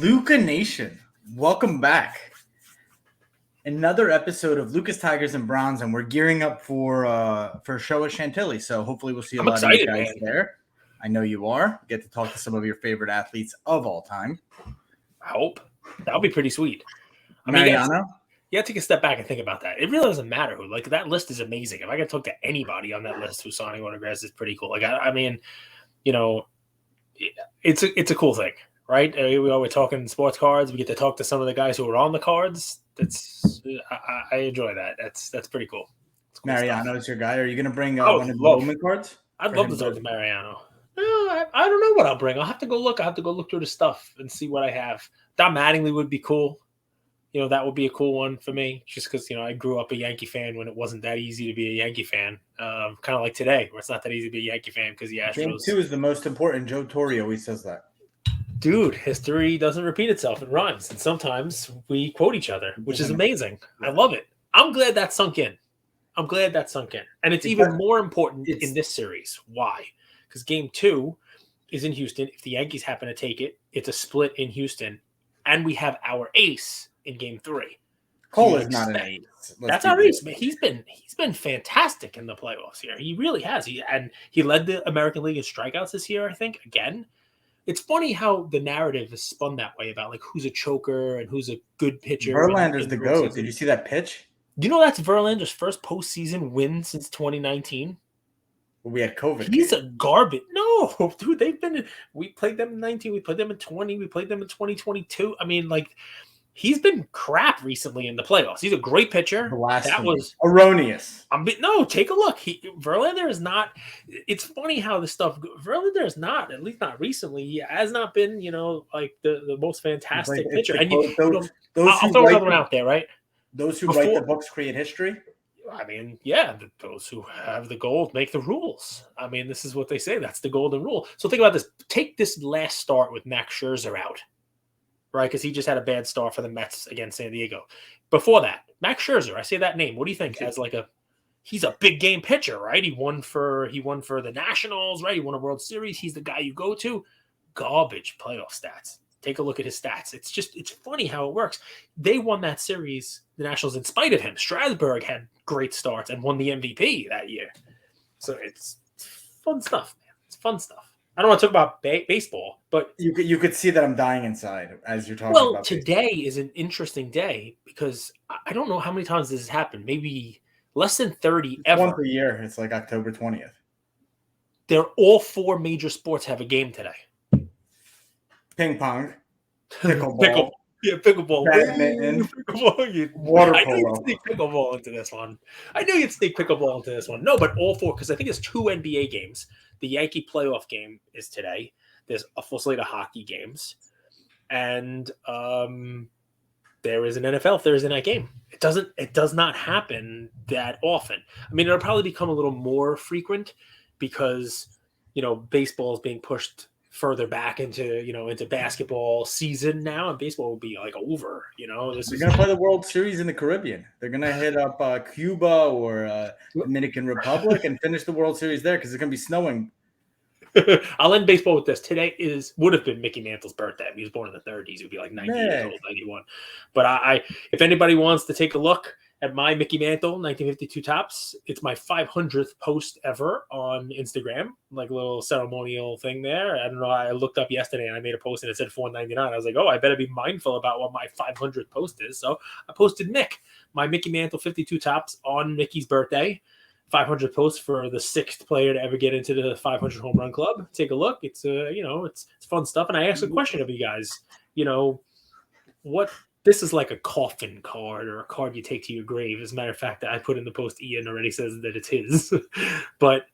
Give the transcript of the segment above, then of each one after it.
Luca Nation, welcome back. Another episode of Lucas Tigers and Browns, and we're gearing up for a show at Chantilly. So hopefully we'll see a lot excited, of you guys man. there. I know you are. Get to talk to some of your favorite athletes of all time. I hope. That'll be pretty sweet. Mariano? You have to take a step back and think about that. It really doesn't matter who. Like, that list is amazing. If I can talk to anybody on that list who's signing autographs, it's pretty cool. Like, it's a cool thing, right? We're talking sports cards. We get to talk to some of the guys who are on the cards. I enjoy that. That's pretty cool. Cool Mariano's your guy. Are you going to bring one of the Bowman cards? I'd love to talk to Mariano. No, I don't know what I'll bring. I'll have to go look. I have to go look through the stuff and see what I have. Don Mattingly would be cool. That would be a cool one for me, just because, I grew up a Yankee fan when it wasn't that easy to be a Yankee fan. Kind of like today, where it's not that easy to be a Yankee fan because the Astros. Game 2 is the most important. Joe Torre always says that. Dude, history doesn't repeat itself. It rhymes. And sometimes we quote each other, which is amazing. I love it. I'm glad that sunk in. And it's even more important in this series. Why? Because game 2 is in Houston. If the Yankees happen to take it, it's a split in Houston. And we have our ace in game 3. Cole is not an ace. That's our ace. He's been fantastic in the playoffs here. He really has. He led the American League in strikeouts this year, I think, again. It's funny how the narrative is spun that way about, like, who's a choker and who's a good pitcher. Verlander's the GOAT. Did you see that pitch? That's Verlander's first postseason win since 2019? We had COVID. He's a garbage. No, dude, we played them in 19. We played them in 20. We played them in 2022. I mean, like, he's been crap recently in the playoffs. He's a great pitcher. That was erroneous. No, take a look. Verlander is not. It's funny how this stuff. Verlander is not, at least not recently. He has not been, like the most fantastic pitcher. And I'll throw another one out there, right? Those who write the books create history. I mean, yeah, those who have the gold make the rules. I mean, this is what they say. That's the golden rule. So think about this. Take this last start with Max Scherzer out, right? Because he just had a bad start for the Mets against San Diego. Before that, Max Scherzer, I say that name. What do you think? He's a big game pitcher, right? He won for the Nationals, right? He won a World Series. He's the guy you go to. Garbage playoff stats. Take a look at his stats. It's funny how it works. They won that series, the Nationals, in spite of him. Strasburg had great starts and won the MVP that year. So it's fun stuff, man. It's fun stuff. I don't want to talk about baseball, but you could see that I'm dying inside as you're talking about. Well, today is an interesting day because I don't know how many times this has happened. Maybe less than 30 ever. Once a year. It's like October 20th. All 4 major sports have a game today. Ping pong, pickleball, pickleball, badminton, water polo. I knew you'd sneak pickleball into this one. No, but all 4, because I think it's 2 NBA games. The Yankee playoff game is today. There's a full slate of hockey games, and there is an NFL Thursday night game. It does not happen that often. I mean, it'll probably become a little more frequent because baseball is being pushed further back into basketball season now, and baseball will be like over. They're going to play the World Series in the Caribbean. They're going to hit up Cuba or Dominican Republic and finish the World Series there because it's going to be snowing. I'll end baseball with this. Today would have been Mickey Mantle's birthday. He was born in the 30s. He'd be like 90 years old, 91. But if anybody wants to take a look at my Mickey Mantle 1952 tops, it's my 500th post ever on Instagram, like a little ceremonial thing there. I don't know. I looked up yesterday and I made a post and it said $4.99. I was like, I better be mindful about what my 500th post is. So I posted my Mickey Mantle 52 tops on Mickey's birthday. 500 posts for the 6th player to ever get into the 500 home run club. Take a look. It's it's fun stuff. And I asked a question of you guys. What this is like a coffin card or a card you take to your grave. As a matter of fact, I put in the post. Ian already says that it's his. But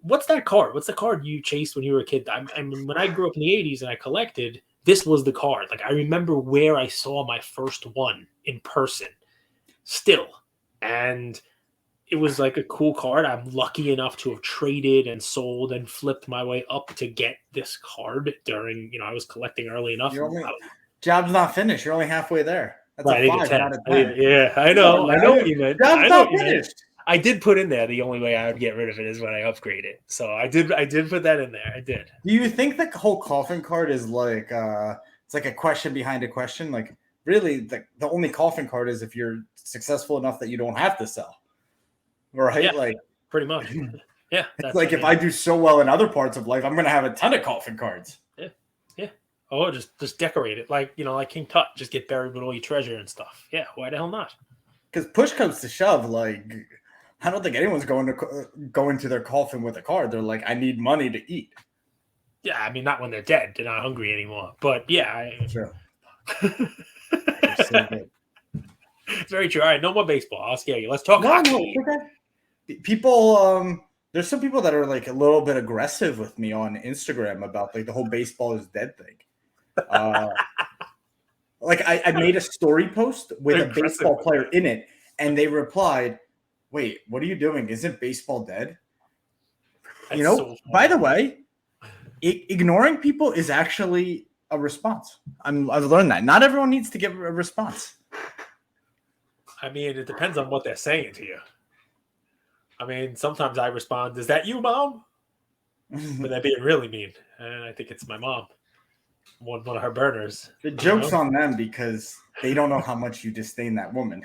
what's that card? What's the card you chased when you were a kid? I mean, when I grew up in the 80s and I collected, this was the card. Like, I remember where I saw my first one in person still. And it was like a cool card. I'm lucky enough to have traded and sold and flipped my way up to get this card during, I was collecting early enough. Job's not finished. You're only halfway there. That's right, a 5 out of 10. Yeah, I know. I know what you meant. Job's not finished. I did put in there the only way I would get rid of it is when I upgrade it. So I did put that in there. I did. Do you think the whole coffin card is like it's like a question behind a question. Like really, the only coffin card is if you're successful enough that you don't have to sell, right? Yeah, like pretty much. Yeah, it's like if I do so well in other parts of life, I'm going to have a ton of coffin cards. Yeah. Oh, just decorate it like like King Tut. Just get buried with all your treasure and stuff. Yeah, why the hell not? Because push comes to shove, like I don't think anyone's going to their coffin with a card. They're like, I need money to eat. Yeah, I mean, not when they're dead. They're not hungry anymore. But yeah, Sure. It's so good. Very true. All right, no more baseball. I'll scare you. Let's talk hockey. No, okay. People, there's some people that are like a little bit aggressive with me on Instagram about like the whole baseball is dead thing. Like I made a story post with a baseball player in it, and they replied, "Wait, what are you doing? Isn't baseball dead?" That's so by the way, ignoring people is actually a response. I've learned that. Not everyone needs to give a response. I mean, it depends on what they're saying to you. I mean, sometimes I respond, "Is that you, Mom?" But they're being really mean. And I think it's my mom. One of her burners. The joke's on them because they don't know how much you disdain that woman.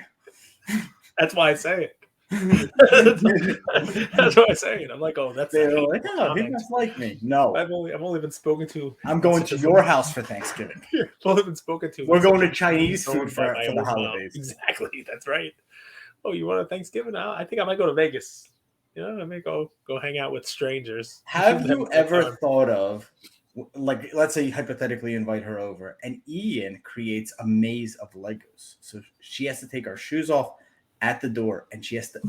That's why I say it. That's why I say it. I'm like, oh, that's they're like, oh, he must like me. No, I've only been spoken to. I'm going to your house for Thanksgiving. I've only been spoken to. We're going to Chinese food for the holidays. Exactly, that's right. Oh, you want a Thanksgiving? I think I might go to Vegas. I may go hang out with strangers. Have you ever thought of, like, let's say you hypothetically invite her over, and Ian creates a maze of Legos. So she has to take her shoes off at the door, and she has to.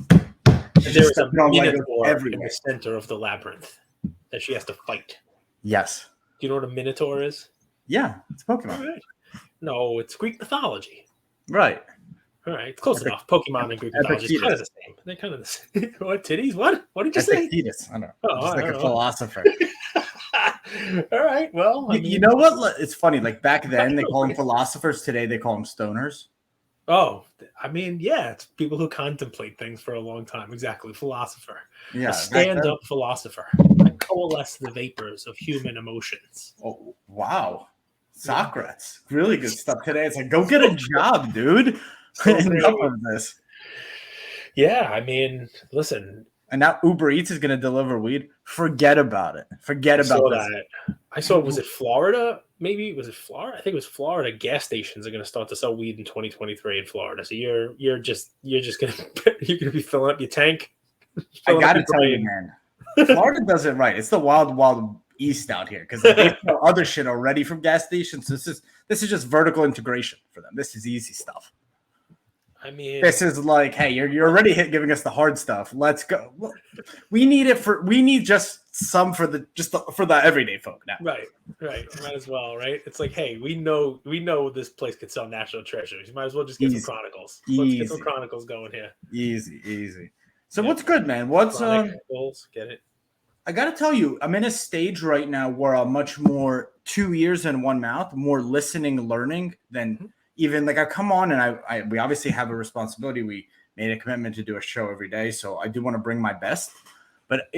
There's a minotaur in the center of the labyrinth that she has to fight. Yes. Do you know what a minotaur is? Yeah, it's Pokemon. Right. No, it's Greek mythology. Right. All right, it's close enough. Pokemon and Greek mythology is kind of the same. They're kind of the same. What, titties? What? What did you say? Epictetus. I don't know. Just like a philosopher. All right. Well, you know what? It's funny. Like back then, they call them philosophers. Today, they call them stoners. Oh, I mean, yeah, it's people who contemplate things for a long time. Exactly. Philosopher. Yeah. A stand-up philosopher. I coalesce the vapors of human emotions. Oh, wow. Socrates. Really good stuff today. It's like, go get a job, dude. Enough of this. Yeah, I mean, listen. And now Uber Eats is going to deliver weed. Forget about it. Forget about that. I saw, was it Florida? Maybe was it Florida? I think it was Florida. Gas stations are going to start to sell weed in 2023 in Florida. So you're just going to be filling up your tank. I got to tell you, man, Florida does it right. It's the wild east out here because they sell other shit already from gas stations. So this is just vertical integration for them. This is easy stuff. I mean, this is like, hey, you're already giving us the hard stuff. Let's go. We need just some for the everyday folk now. Right. Might as well, right? It's like, hey, we know this place could sell national treasures. You might as well just get some Chronicles. Let's get some Chronicles going here. Easy. So what's good, man? What's Chronicles, get it? I gotta tell you, I'm in a stage right now where I'm much more 2 ears and one mouth, more listening, learning than even like I come on and we obviously have a responsibility. We made a commitment to do a show every day. So I do want to bring my best, but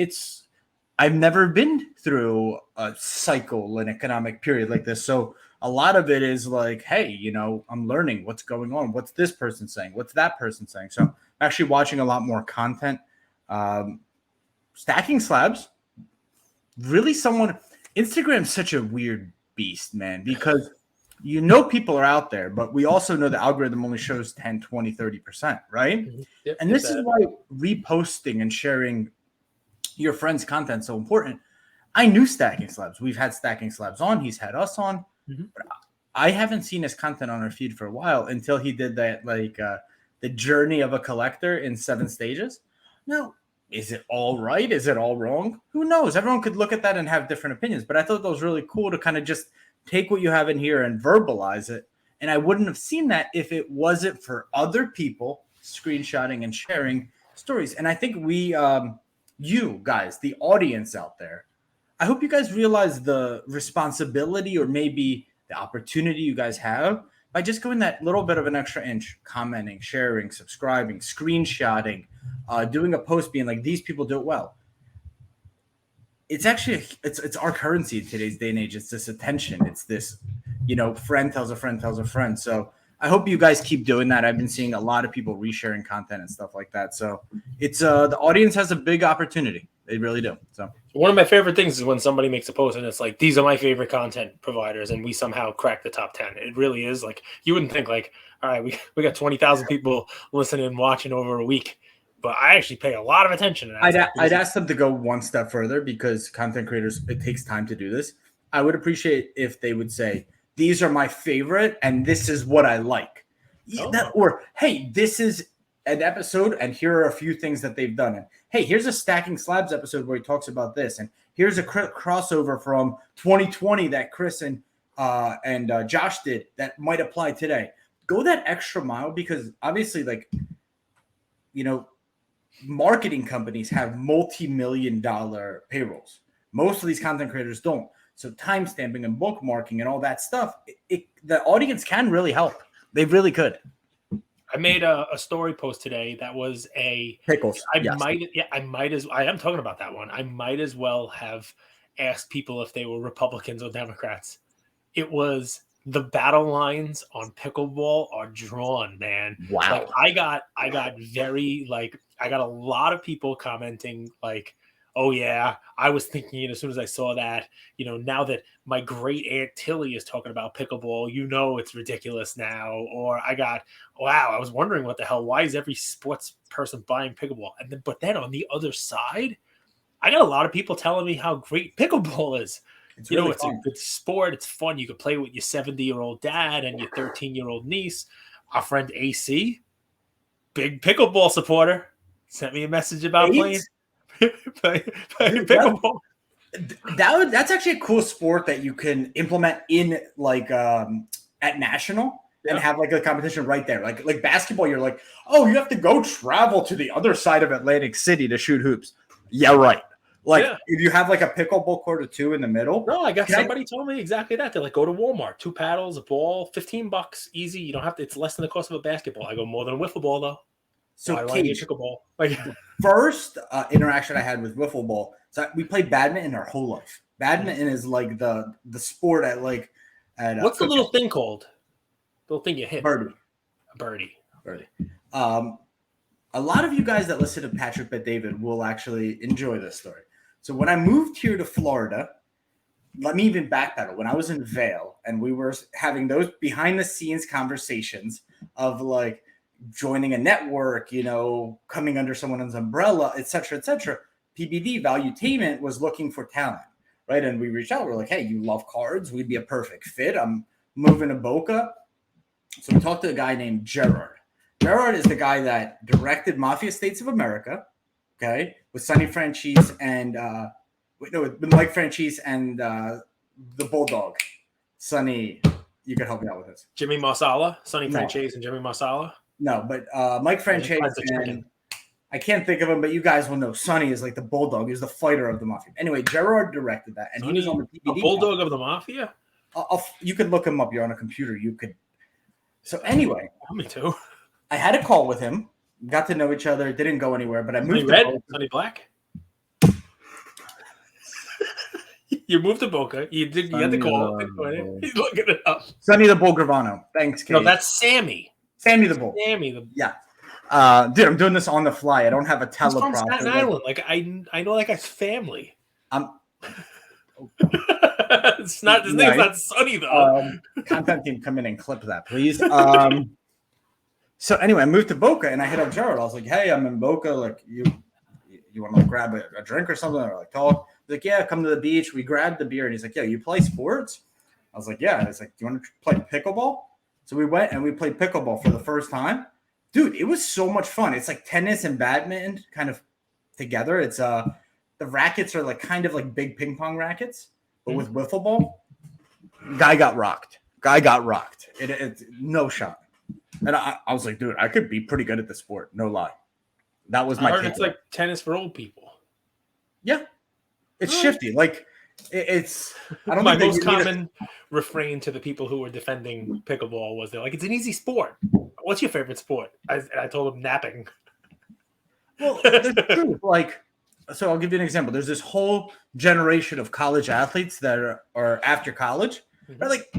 I've never been through a cycle, an economic period like this. So a lot of it is like, hey, I'm learning what's going on. What's this person saying? What's that person saying? So I'm actually watching a lot more content. Stacking slabs. Really Instagram's such a weird beast, man, because people are out there, but we also know the algorithm only shows 10, 20, 30%, right? Mm-hmm. Yep, and this is why reposting and sharing your friends' content is so important. I knew Stacking Slabs. We've had Stacking Slabs on. He's had us on. Mm-hmm. But I haven't seen his content on our feed for a while until he did that, the journey of a collector in 7 stages. Now, is it all right? Is it all wrong? Who knows? Everyone could look at that and have different opinions. But I thought that was really cool to kind of just take what you have in here and verbalize it. And I wouldn't have seen that if it wasn't for other people screenshotting and sharing stories. And I think you guys, the audience out there, I hope you guys realize the responsibility or maybe the opportunity you guys have by just going that little bit of an extra inch, commenting, sharing, subscribing, screenshotting, doing a post being like, these people do it well. It's actually it's our currency in today's day and age. It's this attention. It's this friend tells a friend tells a friend. So I hope you guys keep doing that. I've been seeing a lot of people resharing content and stuff like that. So it's the audience has a big opportunity. They really do. So one of my favorite things is when somebody makes a post and it's like, these are my favorite content providers, and we somehow crack the top 10. It really is like, you wouldn't think like, all right, we got 20,000 people listening and watching over a week, but I actually pay a lot of attention to that. I'd ask them to go one step further, because content creators, it takes time to do this. I would appreciate if they would say, these are my favorite and this is what I like. Or, hey, this is an episode and here are a few things that they've done. And hey, here's a Stacking Slabs episode where he talks about this. And here's a crossover from 2020 that Chris and Josh did that might apply today. Go that extra mile, because obviously, like, marketing companies have multi-million-dollar payrolls. Most of these content creators don't. So timestamping and bookmarking and all that stuff, the audience can really help. They really could. I made a story post today that was pickles. I am talking about that one. I might as well have asked people if they were Republicans or Democrats. It was, the battle lines on pickleball are drawn, man. Wow. Like, I got a lot of people commenting like, oh yeah, I was thinking as soon as I saw that, now that my great aunt Tilly is talking about pickleball, it's ridiculous now. Or I was wondering what the hell, why is every sports person buying pickleball? But then on the other side, I got a lot of people telling me how great pickleball is. It's really it's fun. A good sport. It's fun. You could play with your 70-year-old dad and your 13-year-old niece. Our friend AC, big pickleball supporter, sent me a message about playing pickleball. That's actually a cool sport that you can implement in like at national and have like a competition right there. Like basketball, you're like, oh, you have to go travel to the other side of Atlantic City to shoot hoops. Yeah, right. Like if you have like a pickleball court or two in the middle. No, I got somebody told me exactly that. They're like, go to Walmart, 2 paddles, a ball, $15, easy. You don't have to. It's less than the cost of a basketball. I go, more than a wiffle ball though. So pickleball. Like, the first interaction I had with wiffle ball. So we played badminton our whole life. Badminton is like the sport at what's the little thing called? The little thing you hit. Birdie. A birdie. A lot of you guys that listen to Patrick Bet David will actually enjoy this story. So when I moved here to Florida, let me even backpedal. When I was in Vail and we were having those behind the scenes conversations of like joining a network, coming under someone's umbrella, et cetera, PBD, Valuetainment, was looking for talent, right? And we reached out. We're like, hey, you love cards. We'd be a perfect fit. I'm moving to Boca. So we talked to a guy named Gerard. Gerard is the guy that directed Mafia States of America, okay, with Sonny Franchise and with Mike Franchise and the Bulldog. Sonny, you can help me out with this. Jimmy Marsala, Sonny Franchise and Jimmy Marsala. No, but Mike Franchise and I can't think of him, but you guys will know. Sonny is like the Bulldog. He's the fighter of the Mafia. Anyway, Gerard directed that, and Sonny, he was on the PBD. A Bulldog of the Mafia? You could look him up. You're on a computer. You could. So anyway. Me too. I had a call with him. Got to know each other. It didn't go anywhere, but I moved to Boca. Sonny Black? You moved to Boca. You had to call. He's looking it up. Sonny the Bull Gravano. Thanks, Kate. No, that's Sammy. Sammy the Bull. Yeah. Dude, I'm doing this on the fly. I don't have a teleprompter. He's from Staten Island. Like I know that guy's family. It's not. His name's not Sonny though. Content team, come in and clip that, please. So anyway, I moved to Boca and I hit up Jared. I was like, "Hey, I'm in Boca. Like, you want to grab a drink or something, or like talk?" He's like, "Yeah, come to the beach." We grabbed the beer and he's like, "Yeah, you play sports?" I was like, "Yeah." And he's like, "Do you want to play pickleball?" So we went and we played pickleball for the first time. Dude, it was so much fun. It's like tennis and badminton kind of together. It's the rackets are like kind of like big ping pong rackets, but with wiffle ball. Guy got rocked. It's no shot. And I was like, dude, I could be pretty good at the sport. No lie. That was my. It's like tennis for old people. Yeah, it's shifty. Like it's. I don't. My most common refrain to the people who were defending pickleball was they're like, "It's an easy sport. What's your favorite sport?" I told them napping. Well, there's true. Like, so I'll give you an example. There's this whole generation of college athletes that are after college. They're like,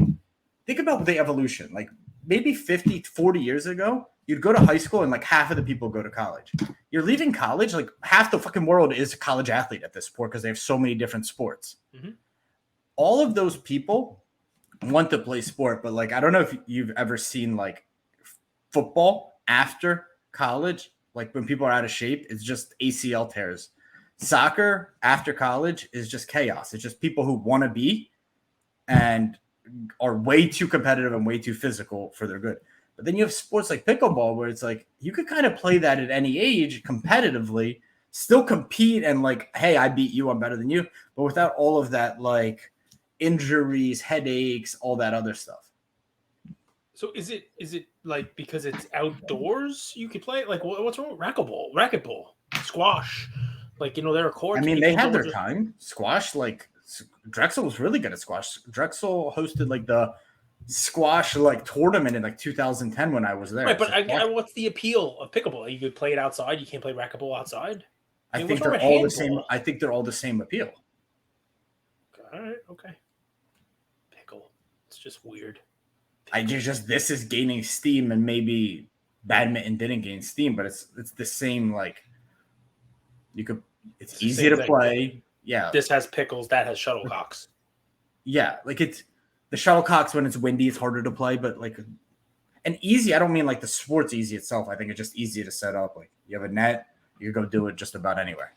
think about the evolution. Like maybe 50, 40 years ago, you'd go to high school and like half of the people go to college. You're leaving college, like half the fucking world is a college athlete at this sport because they have so many different sports. Mm-hmm. All of those people want to play sport, but like I don't know if you've ever seen like football after college, like when people are out of shape, it's just ACL tears. Soccer after college is just chaos. It's just people who want to be and are way too competitive and way too physical for their good. But then you have sports like pickleball where it's like you could kind of play that at any age competitively, still compete and like, hey, I beat you, I'm better than you, but without all of that like injuries, headaches, all that other stuff. So is it like because it's outdoors you could play it? Like what's wrong with racquetball, squash? Like, you know, there are courts. I mean, they had their time. Squash, like Drexel was really good at squash. Drexel hosted like the squash like tournament in like 2010 when I was there. Right, but what's the appeal of pickleball? You could play it outside. You can't play racquetball outside. I think they're all the same. I think they're all the same appeal. All right, okay. Pickle, it's just weird. This is gaining steam, and maybe badminton didn't gain steam, but it's the same. Like it's easy to play. Yeah, this has pickles. That has shuttlecocks. Yeah, like it's the shuttlecocks when it's windy, it's harder to play, but like and easy. I don't mean like the sport's easy itself. I think it's just easy to set up. Like you have a net, you go do it just about anywhere.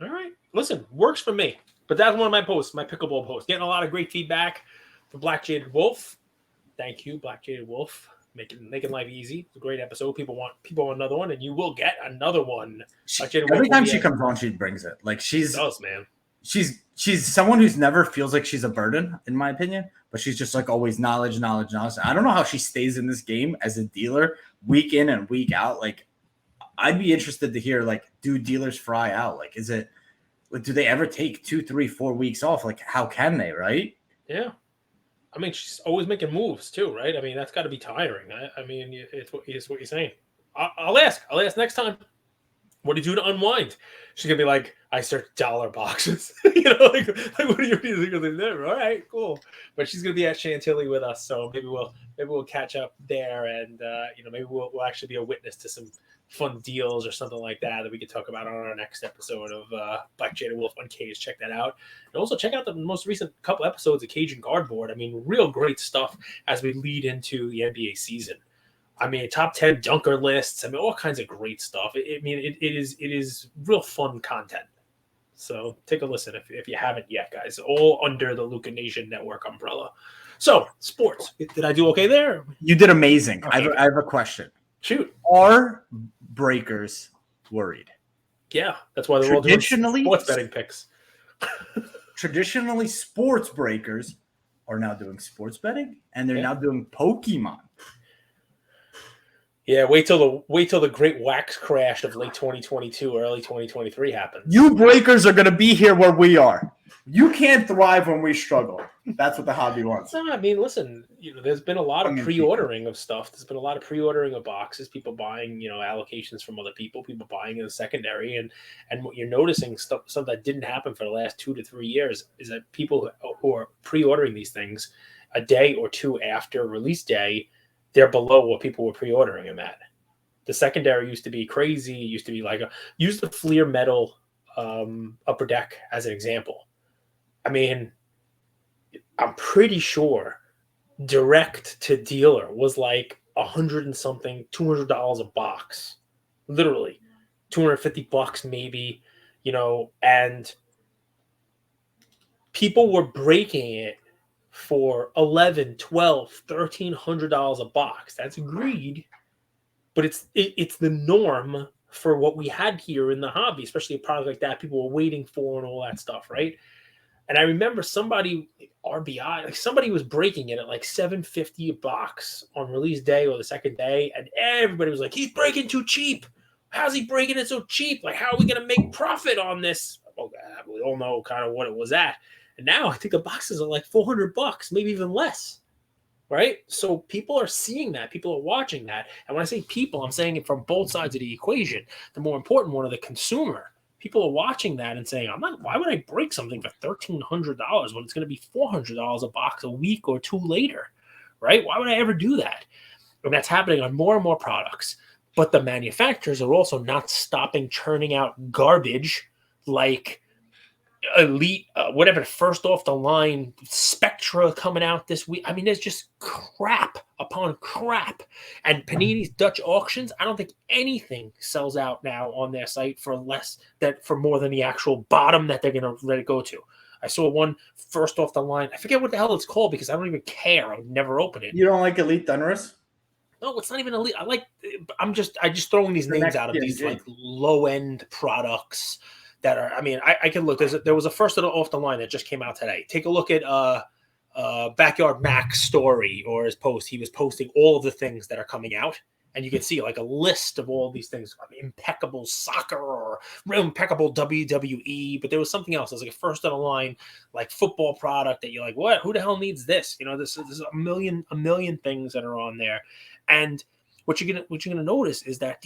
All right, listen, works for me. But that's one of my posts, my pickleball post. Getting a lot of great feedback from Black Jaded Wolf. Thank you, Black Jaded Wolf, making life easy. It's a great episode. People want another one, and you will get another one. Every time she comes on, she brings it. Like she does, man. She's someone who's never feels like she's a burden, in my opinion, but she's just like always knowledge. I don't know how she stays in this game as a dealer week in and week out. Like, I'd be interested to hear, like, do dealers fry out? Like, is it, like, do they ever take 2, 3, 4 weeks off? Like, how can they, right? Yeah. I mean, she's always making moves too, right? I mean, that's got to be tiring. I mean, it's what you're saying. I'll ask next time. What do you do to unwind? She's gonna be like, I search dollar boxes. You know, like what are you doing there? All right, cool. But she's gonna be at Chantilly with us, so maybe we'll catch up there, and you know, maybe we'll actually be a witness to some fun deals or something like that we could talk about on our next episode of Black Jaded Wolf Uncaged. Check that out, and also check out the most recent couple episodes of Cajun Cardboard. I mean, real great stuff as we lead into the NBA season. I mean, top 10 dunker lists. I mean, all kinds of great stuff. It is real fun content. So take a listen if you haven't yet, guys. All under the Luca Nation Network umbrella. So, sports. Did I do okay there? You did amazing. Okay. I have a question. Shoot. Are breakers worried? Yeah, that's why they're all doing sports betting picks. Traditionally, sports breakers are now doing sports betting, and they're now doing Pokemon. Yeah, wait till the great wax crash of late 2022, early 2023 happens. You breakers are going to be here where we are. You can't thrive when we struggle. That's what the hobby wants. No, I mean, listen, you know, there's been a lot of pre-ordering of stuff. There's been a lot of pre-ordering of boxes, people buying, you know, allocations from other people buying in the secondary, and what you're noticing stuff that didn't happen for the last 2 to 3 years is that people who are pre-ordering these things a day or two after release day, they're below what people were pre-ordering them at. The secondary used to be crazy. It used to be like use the Fleer Metal Upper Deck as an example. I mean, I'm pretty sure direct to dealer was like $100 and something, $200 a box, literally $250 maybe, you know, and people were breaking it for $1,100, $1,200, $1,300 a box. That's greed, but it's the norm for what we had here in the hobby, especially a product like that people were waiting for and all that stuff, right? And I remember somebody, RBI, like somebody was breaking it at like $750 a box on release day or the second day, and everybody was like, he's breaking too cheap. How's he breaking it so cheap? Like, how are we going to make profit on this? Well, we all know kind of what it was at. And now I think the boxes are like $400, maybe even less, right? So people are seeing that. People are watching that. And when I say people, I'm saying it from both sides of the equation. The more important one of the consumer. People are watching that and saying, why would I break something for $1,300 when it's going to be $400 a box a week or two later, right? Why would I ever do that? And that's happening on more and more products. But the manufacturers are also not stopping churning out garbage like Elite, whatever, first off the line Spectra coming out this week. I mean, there's just crap upon crap. And Panini's Dutch auctions, I don't think anything sells out now on their site for more than the actual bottom that they're going to let it go to. I saw one first off the line. I forget what the hell it's called because I don't even care. I would never open it. You don't like Elite Thunderous? No, it's not even Elite. I just throwing these names out of these like low end products that are. I mean, I can look. There was a first off the line that just came out today. Take a look at Backyard Mac's story or his post. He was posting all of the things that are coming out, and you can see like a list of all these things. I mean, impeccable soccer or impeccable WWE, but there was something else. It was like a first of the line like football product that you're like, what? Who the hell needs this? You know, this is a million things that are on there. And what you're gonna notice is that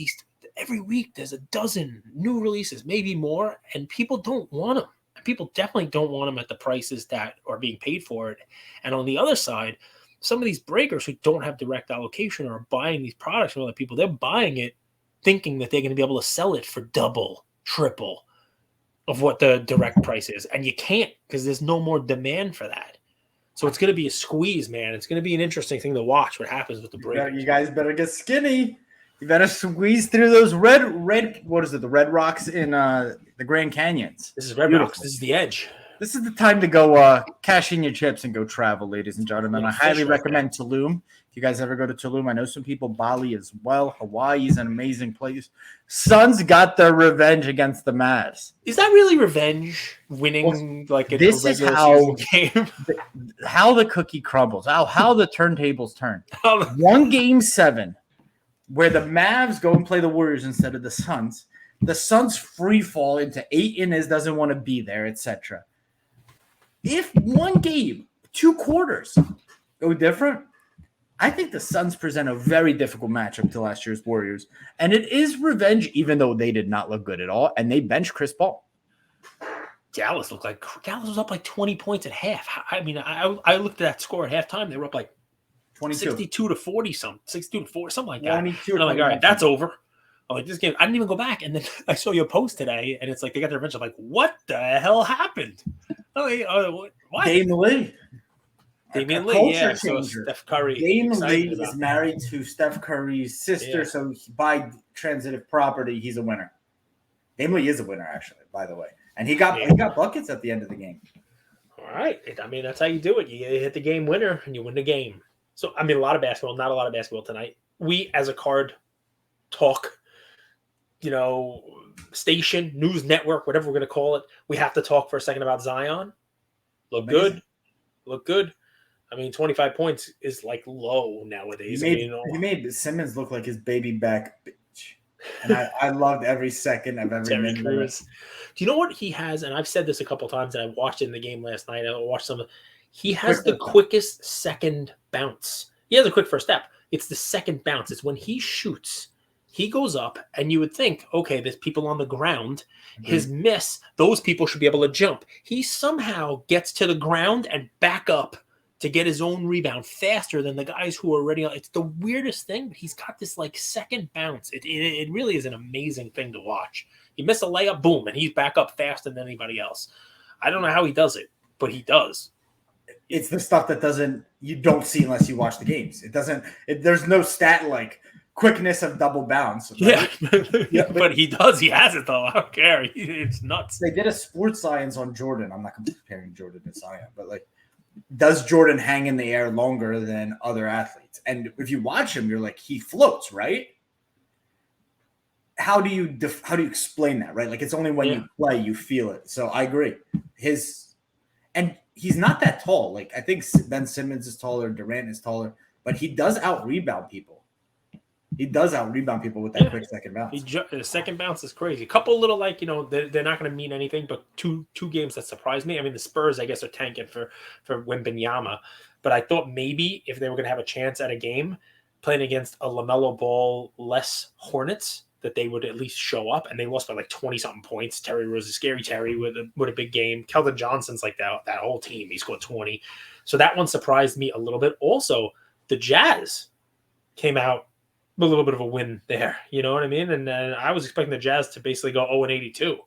every week there's a dozen new releases, maybe more, and people don't want them. People definitely don't want them at the prices that are being paid for it. And on the other side, some of these breakers who don't have direct allocation or are buying these products from other people, they're buying it thinking that they're going to be able to sell it for double, triple of what the direct price is, and you can't because there's no more demand for that. So it's going to be a squeeze, man. It's going to be an interesting thing to watch what happens with the breakers. You guys better get skinny. You better squeeze through those red. What is it? The Red Rocks in the Grand Canyons. This is Red Rocks. This is the edge. This is the time to go cash in your chips and go travel, ladies and gentlemen. I highly recommend Tulum. If you guys ever go to Tulum, I know some people, Bali as well. Hawaii is an amazing place. Suns got their revenge against the Mavs. Is that really revenge? Winning like a this regular is how season game? How the cookie crumbles. How the turntables turn. 1 Game 7, where the Mavs go and play the Warriors instead of the Suns. The Suns free fall into 8 innings, doesn't want to be there, etc. If 1 game, 2 quarters go different, I think the Suns present a very difficult matchup to last year's Warriors. And it is revenge, even though they did not look good at all. And they benched Chris Paul. Dallas was up like 20 points at half. I mean, I looked at that score at halftime. They were up like 62 to 40 something, 62 to 40, something like that. And I'm like, all right, that's over. I'm like, this game, I didn't even go back. And then I saw your post today, and it's like they got their revenge. I'm like, what the hell happened? What? Dame Lee. Damian Lee, yeah. So Steph Curry. Dame Lee is married to Steph Curry's sister, so by transitive property, he's a winner. Dame Lee is a winner, actually, by the way. And he got buckets at the end of the game. All right. I mean, that's how you do it. You hit the game winner, and you win the game. So, I mean, a lot of basketball, not a lot of basketball tonight. We, as a card talk, station, news network, whatever we're going to call it, we have to talk for a second about Zion. Look good. I mean, 25 points is like low nowadays. He made Simmons look like his baby back bitch. And I loved every second of every minute. Do you know what he has? And I've said this a couple times, and I watched it in the game last night. I watched some of it. He has the quickest second bounce. He has a quick first step. It's the second bounce. It's when he shoots. He goes up, and you would think, okay, there's people on the ground. Mm-hmm. His miss, those people should be able to jump. He somehow gets to the ground and back up to get his own rebound faster than the guys who are already on. It's the weirdest thing, but he's got this like second bounce. It really is an amazing thing to watch. He missed a layup, boom, and he's back up faster than anybody else. I don't know how he does it, but he does. It's the stuff that you don't see unless you watch the games. There's no stat like quickness of double bounce. Right? Yeah, but he does. He has it though. I don't care. It's nuts. They did a sports science on Jordan. I'm not comparing Jordan to Zion, but like, does Jordan hang in the air longer than other athletes? And if you watch him, you're like, he floats, right? How do you explain that, right? Like, it's only when you play you feel it. So I agree. And he's not that tall. Like, I think Ben Simmons is taller, Durant is taller, but he does out-rebound people. He does out-rebound people with that quick second bounce. The second bounce is crazy. A couple little, like, they're not going to mean anything, but two games that surprised me. I mean, the Spurs, I guess, are tanking for Wembanyama. But I thought maybe if they were going to have a chance at a game playing against a LaMelo Ball-less Hornets, that they would at least show up. And they lost by like 20-something points. Terry Rose is scary Terry with a big game. Keldon Johnson's like that whole team. He scored 20. So that one surprised me a little bit. Also, the Jazz came out with a little bit of a win there. You know what I mean? And I was expecting the Jazz to basically go 0-82.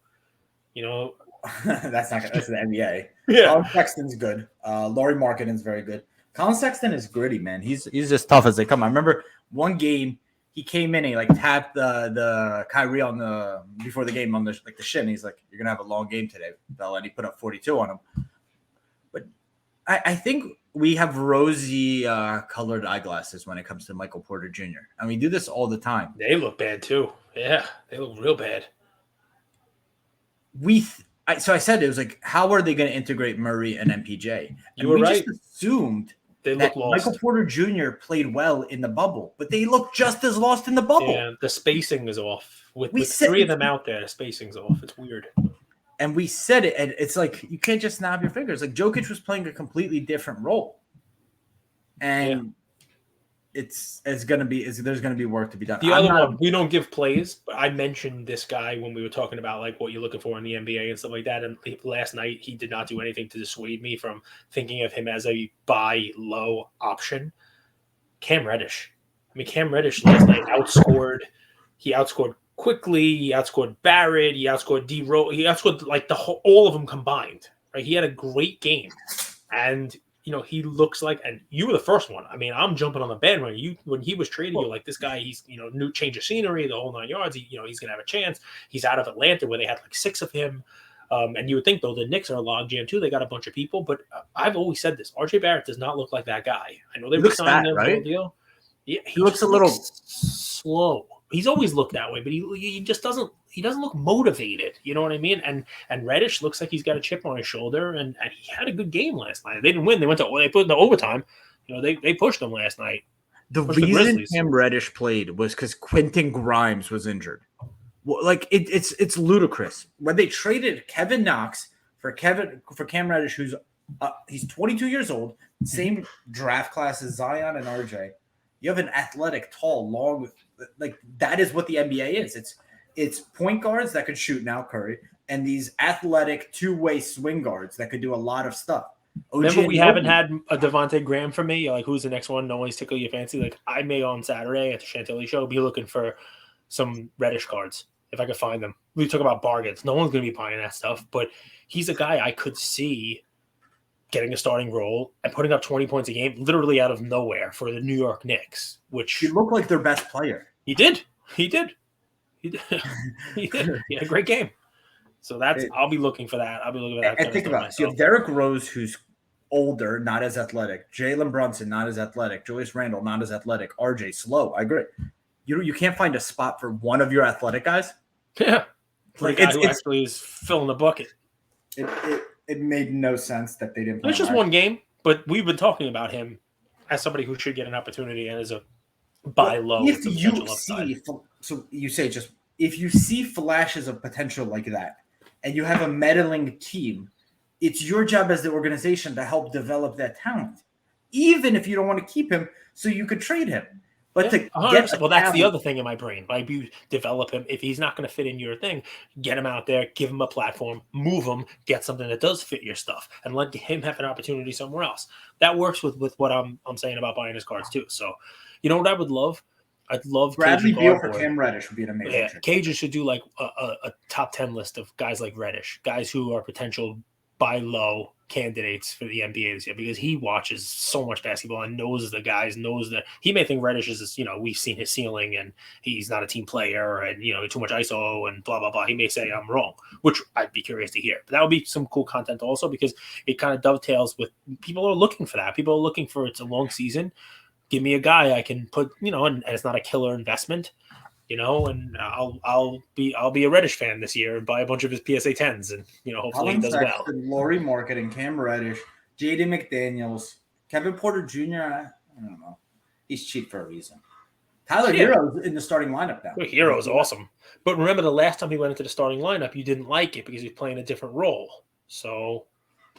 You know, that's the NBA. Yeah. Colin Sexton's good. Lauri Markkanen's very good. Colin Sexton is gritty, man. He's as tough as they come. I remember one game he came in and he like tapped the Kyrie on the before the game on the shin. And he's like, "You're gonna have a long game today, fella," and he put up 42 on him. But I think we have rosy colored eyeglasses when it comes to Michael Porter Jr. And we do this all the time. They look bad too. Yeah, they look real bad. So I said it was like, how are they going to integrate Murray and MPJ? And we just assumed they that look lost. Michael Porter Jr. played well in the bubble, but they look just as lost in the bubble. Yeah, the spacing is off. With three of them out there, the spacing's off. It's weird. And we said it, and it's like you can't just snap your fingers. Like Jokic was playing a completely different role, and there's going to be work to be done. The other one, we don't give plays, but I mentioned this guy when we were talking about like what you're looking for in the NBA and stuff like that. And last night he did not do anything to dissuade me from thinking of him as a buy low option. Cam Reddish. I mean, Cam Reddish last night outscored quickly. He outscored Barrett. He outscored D-Rose. He outscored like all of them combined. Right? He had a great game, and he looks like, and you were the first one. I mean, I'm jumping on the bandwagon. When he was traded, you're like, this guy, he's, new change of scenery, the whole 9 yards. He's going to have a chance. He's out of Atlanta where they had like 6 of him. And you would think, though, the Knicks are a logjam too. They got a bunch of people, but I've always said this. RJ Barrett does not look like that guy. I know they re-signed him, right? Deal. Yeah, he looks a little slow. He's always looked that way, but he just doesn't. He doesn't look motivated. You know what I mean? And Reddish looks like he's got a chip on his shoulder, and he had a good game last night. They didn't win. They put in the overtime. They pushed them last night. The reason Cam Reddish played was because Quentin Grimes was injured. Well, like it's ludicrous when they traded Kevin Knox for Cam Reddish, who's he's 22 years old, same draft class as Zion and RJ. You have an athletic, tall, long, like that is what the NBA is. It's point guards that could shoot now, Curry, and these athletic two-way swing guards that could do a lot of stuff. Remember, we haven't had a Devontae Graham for me. Like, who's the next one? No one's tickle your fancy. Like, I may on Saturday at the Chantilly show be looking for some Reddish cards if I could find them. We talk about bargains. No one's going to be buying that stuff, but he's a guy I could see getting a starting role and putting up 20 points a game literally out of nowhere for the New York Knicks, which he looked like their best player. He did. He had a great game. So I'll be looking for that. I'll be looking for that. And think about it. You have Derrick Rose, who's older, not as athletic. Jalen Brunson, not as athletic. Julius Randle, not as athletic. RJ, slow. I agree. You can't find a spot for one of your athletic guys. Yeah. Like who actually is filling the bucket. It made no sense that they didn't play. It's just one game, but we've been talking about him as somebody who should get an opportunity and is a buy low. If you see, so you say just if you see flashes of potential like that, and you have a meddling team, it's your job as the organization to help develop that talent, even if you don't want to keep him, so you could trade him. But to get that's the other thing in my brain. Like you develop him. If he's not going to fit in your thing, get him out there, give him a platform, move him, get something that does fit your stuff, and let him have an opportunity somewhere else. That works with what I'm saying about buying his cards too. So, you know what I would love? I'd love Bradley Beal for Cam Reddish would be an amazing. Yeah, Cages should do like a top 10 list of guys like Reddish, guys who are potential buy low candidates for the NBA this year, because he watches so much basketball and knows the guys, knows that he may think Reddish is, we've seen his ceiling and he's not a team player and, too much ISO and blah, blah, blah. He may say I'm wrong, which I'd be curious to hear. But that would be some cool content also, because it kind of dovetails with people are looking for that. People are looking for, it's a long season. Give me a guy I can put, and it's not a killer investment. And I'll be a Reddish fan this year and buy a bunch of his PSA 10s and hopefully he does well. Lauri Markkanen, Cam Reddish, JD McDaniels, Kevin Porter Jr. I don't know. He's cheap for a reason. Tyler Hero's in the starting lineup now. Well, Hero's awesome. But remember the last time he went into the starting lineup, you didn't like it because he's playing a different role. So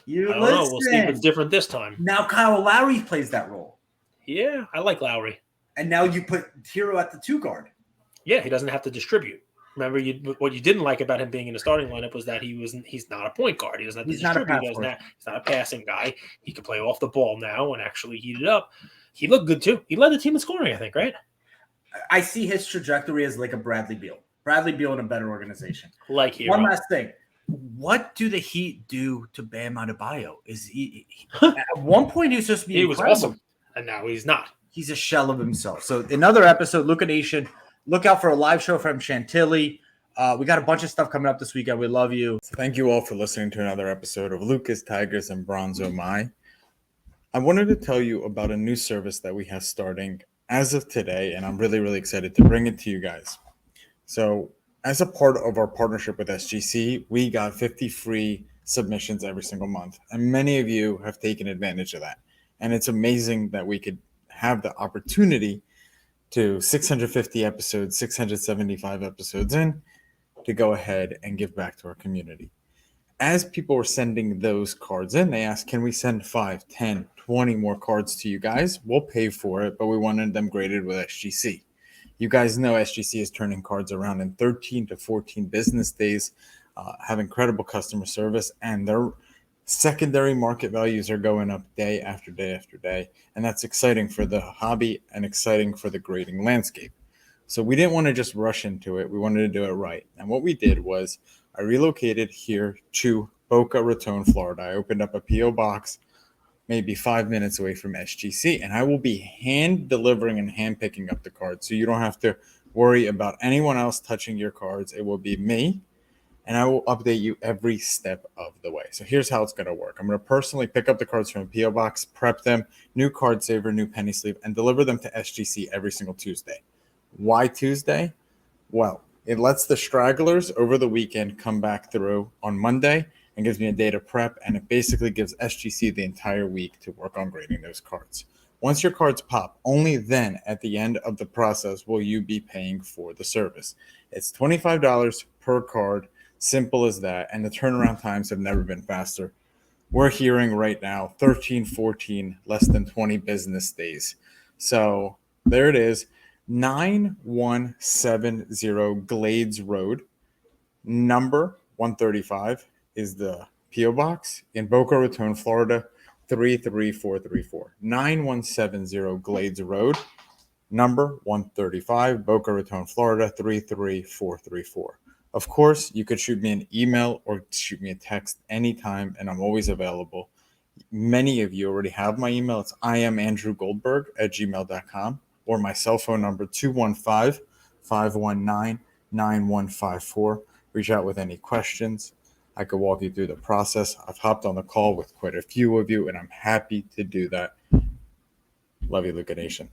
I don't know. We'll see if it's different this time. Now Kyle Lowry plays that role. Yeah, I like Lowry. And now you put Hero at the 2 guard. Yeah, he doesn't have to distribute. Remember, what you didn't like about him being in the starting lineup was that he's not a point guard. He doesn't have to distribute. He's not a passing guy. He can play off the ball now and actually heat it up. He looked good too. He led the team in scoring, I think, right? I see his trajectory as like a Bradley Beal. Bradley Beal in a better organization. Like Hero. One last thing. What do the Heat do to Bam Adebayo? Is he at one point he was supposed to be He was incredible. awesome, and now he's not. He's a shell of himself. So another episode, Luca Nation. Look out for a live show from Chantilly. We got a bunch of stuff coming up this weekend. We love you. So thank you all for listening to another episode of Lucas, Tigers, and Bronzo Mai. I wanted to tell you about a new service that we have starting as of today, and I'm really, really excited to bring it to you guys. So as a part of our partnership with SGC, we got 50 free submissions every single month, and many of you have taken advantage of that. And it's amazing that we could have the opportunity to 650 episodes, 675 episodes in, to go ahead and give back to our community. As people were sending those cards in, they asked, can we send 5, 10, 20 more cards to you guys? We'll pay for it, but we wanted them graded with SGC. You guys know SGC is turning cards around in 13 to 14 business days, have incredible customer service, and their secondary market values are going up day after day after day. And that's exciting for the hobby and exciting for the grading landscape. So we didn't want to just rush into it. We wanted to do it right. And what we did was I relocated here to Boca Raton, Florida. I opened up a P.O. box maybe 5 minutes away from SGC, and I will be hand delivering and hand picking up the cards. So you don't have to worry about anyone else touching your cards. It will be me, and I will update you every step of the way. So here's how it's going to work. I'm going to personally pick up the cards from a P.O. box, prep them, new card saver, new penny sleeve, and deliver them to SGC every single Tuesday. Why Tuesday? Well, it lets the stragglers over the weekend come back through on Monday and gives me a day to prep, and it basically gives SGC the entire week to work on grading those cards. Once your cards pop, only then at the end of the process will you be paying for the service. It's $25 per card, simple as that, and the turnaround times have never been faster. We're hearing right now 13, 14, less than 20 business days. So there it is. 9170 Glades Road, number 135 is the P.O. Box in Boca Raton, Florida, 33434. 9170 Glades Road, number 135, Boca Raton, Florida, 33434. Of course, you could shoot me an email or shoot me a text anytime, and I'm always available. Many of you already have my email. It's iamandrewgoldberg@gmail.com. or my cell phone number, 215-519-9154. Reach out with any questions. I could walk you through the process. I've hopped on the call with quite a few of you, and I'm happy to do that. Love you, Luca Nation.